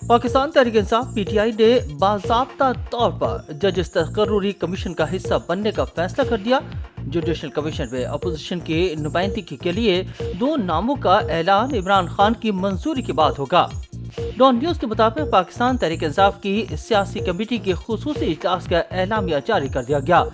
Pakistan Tehreek Insaf PTI ने बाज़ाब्ता तौर पर जजेस तकर्रुरी कमीशन का हिस्सा बनने का फैसला कर दिया। जुडिशल कमीशन में अपोजिशन की नुमाइंदगी के लिए 2 नामों का ऐलान इमरान खान की मंजूरी के बाद होगा। डॉन न्यूज के मुताबिक पाकिस्तान तहरीक इंसाफ की सियासी कमेटी के खुसूसी इजलास का एलामिया जारी कर दिया गया।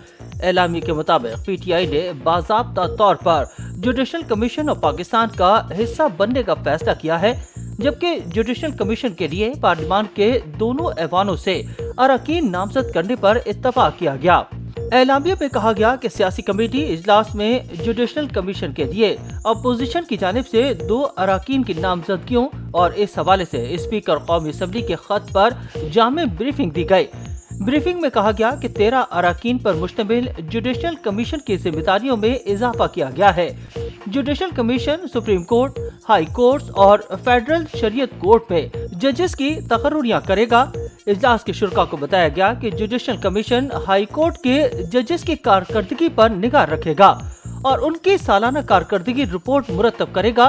एलामी के मुताबिक पीटीआई ने बाज़ाब्ता तौर पर जुडिशल कमीशन ऑफ पाकिस्तान का हिस्सा बनने का फैसला किया है, जबकि जुडिशल कमीशन के लिए पार्लियामान के दोनों ऐवानों से अरकान नामजद करने पर इत्तफाक किया गया। एलामिया में कहा गया कि सियासी कमेटी इजलास में जुडिशल कमीशन के लिए अपोजिशन की जानिब से 2 अरकान की नामजदगियों और इस हवाले से स्पीकर कौमी असम्बली के खत पर जामे ब्रीफिंग दी गई। ब्रीफिंग में कहा गया कि 13 अरकान पर मुश्तमिल जुडिशल कमीशन की जिम्मेदारियों में इजाफा किया गया है। Judicial commission supreme court, high court और फेडरल शरीयत कोर्ट में जजेस की तकर्रुरियां करेगा। इजलास के शुरा को बताया गया कि जुडिशल कमीशन हाई कोर्ट के जजेस की कारकर्दगी पर निगाह रखेगा और उनकी सालाना कारकर्दगी रिपोर्ट मुरतब करेगा,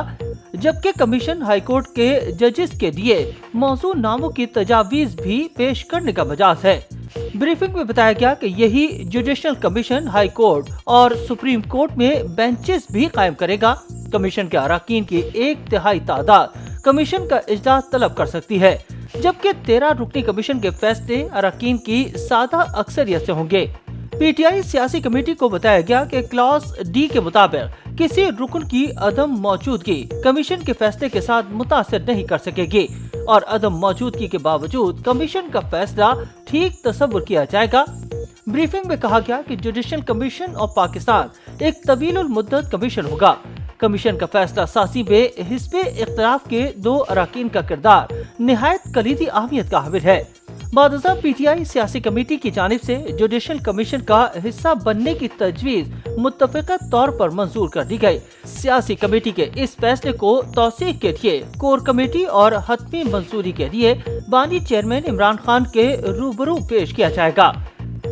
जबकि कमीशन हाई कोर्ट के जजेस के लिए मौजूद नामों की तजावीज भी पेश करने का मजाज है। ब्रीफिंग में बताया गया कि यही जुडिशल कमीशन हाई कोर्ट और सुप्रीम कोर्ट में बेंचेस भी कायम करेगा। कमीशन के अरकान की 1/3 तादाद कमीशन का इजलास तलब कर सकती है, जबकि 13 रुकनी कमीशन के फैसले अरकान की सादा अक्सरियत से होंगे। पीटीआई सियासी कमेटी को बताया गया कि क्लॉज डी के मुताबिक किसी रुकन की अदम मौजूदगी कमीशन के फैसले के साथ मुतासिर नहीं कर सकेगी और अदम मौजूदगी के बावजूद कमीशन का फैसला ठीक तस्वुर किया जाएगा। ब्रीफिंग में कहा गया कि जुडिशल कमीशन ऑफ पाकिस्तान एक तवील मुद्दत कमीशन होगा। कमीशन का फैसला साजी में हिस्बे इख्तिलाफ के 2 अरकान का किरदार निहायत कलीदी अहमियत का हामिल है। बादशाह पीटीआई सियासी कमेटी की जानिब से जुडिशल कमीशन का हिस्सा बनने की तजवीज मुत्तफिका तौर पर मंजूर कर दी गई। सियासी कमेटी के इस फैसले को तौसीक के लिए कोर कमेटी और हतमी मंजूरी के लिए बानी चेयरमैन इमरान खान के रूबरू पेश किया जाएगा।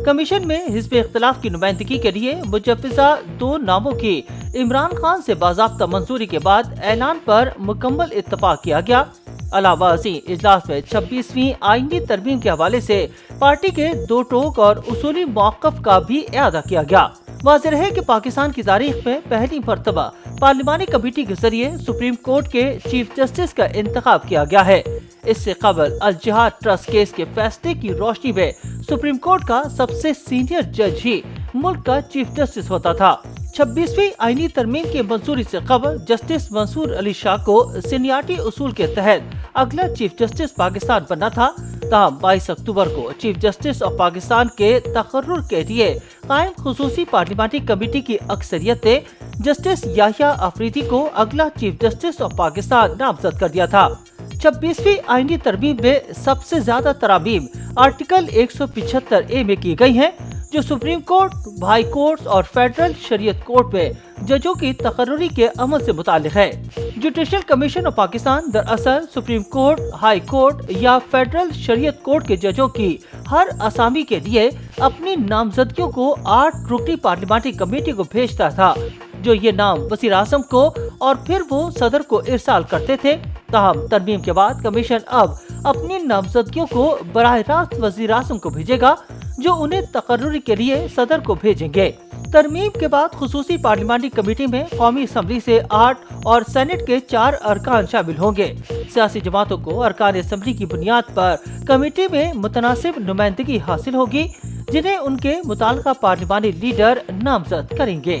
कमीशन में हिस्बे इख्तिलाफ की नुमाइंदगी के लिए मुजव्वज़ा 2 नामों की इमरान खान से बाज़ाब्ता मंजूरी के बाद ऐलान पर मुकम्मल इत्तफाक किया गया। अलावा इजलास में 26वीं आईनी तरमीम के हवाले से पार्टी के 2 टोक और उसूली मौक़िफ़ का भी इआदा किया गया। वाज़ेह है कि पाकिस्तान की तारीख में पहली मर्तबा पार्लिमानी कमेटी के जरिए सुप्रीम कोर्ट के चीफ जस्टिस का इंतखाब किया गया है। इससे कबल अल जिहाद ट्रस्ट केस के फैसले की रोशनी में सुप्रीम कोर्ट का सबसे सीनियर जज ही मुल्क का चीफ जस्टिस होता था। 26वीं आईनी तरमीम की मंजूरी से कबल जस्टिस मंसूर अली शाह को सीनियरिटी उसूल के तहत अगला चीफ जस्टिस पाकिस्तान बनना था। ताहम 22 अक्टूबर को चीफ जस्टिस ऑफ पाकिस्तान के तकर्रुर के लिए कायम खुसूसी पार्लिमानी कमेटी की अक्सरियत ने जस्टिस याहिया अफरीदी को अगला चीफ जस्टिस ऑफ पाकिस्तान नामजद कर दिया था। 26वीं आईनी तरमीम में सबसे ज्यादा तरामीम आर्टिकल 175A में की गई हैं, जो सुप्रीम कोर्ट, हाई कोर्ट और फेडरल शरीयत कोर्ट में जजों की तकर्रुरी के अमल से मुताल्लिक है। जुडिशल कमीशन ऑफ पाकिस्तान दरअसल सुप्रीम कोर्ट, हाई कोर्ट या फेडरल शरीयत कोर्ट के जजों की हर असामी के लिए अपनी नामजदगियों को 8 रुकनी पार्लिमानी कमेटी को भेजता था, जो ये नाम वज़ीर आज़म को और फिर वो सदर को इरसाल करते थे। ताहम तरमीम के बाद कमीशन अब अपनी नामजदगियों को बराह रास्त वज़ीर आज़म को भेजेगा, जो उन्हें तकर्रुरी के लिए सदर को भेजेंगे। तरमीम के बाद खुसूसी पार्लिमानी कमेटी में कौमी असम्बली से 8 और सेनेट के 4 अरकान शामिल होंगे। सियासी जमातों को अरकान असम्बली की बुनियाद पर कमेटी में मुतनासिब नुमाइंदगी हासिल होगी, जिन्हें उनके मुताल्लिका पार्लिमानी लीडर नामजद करेंगे।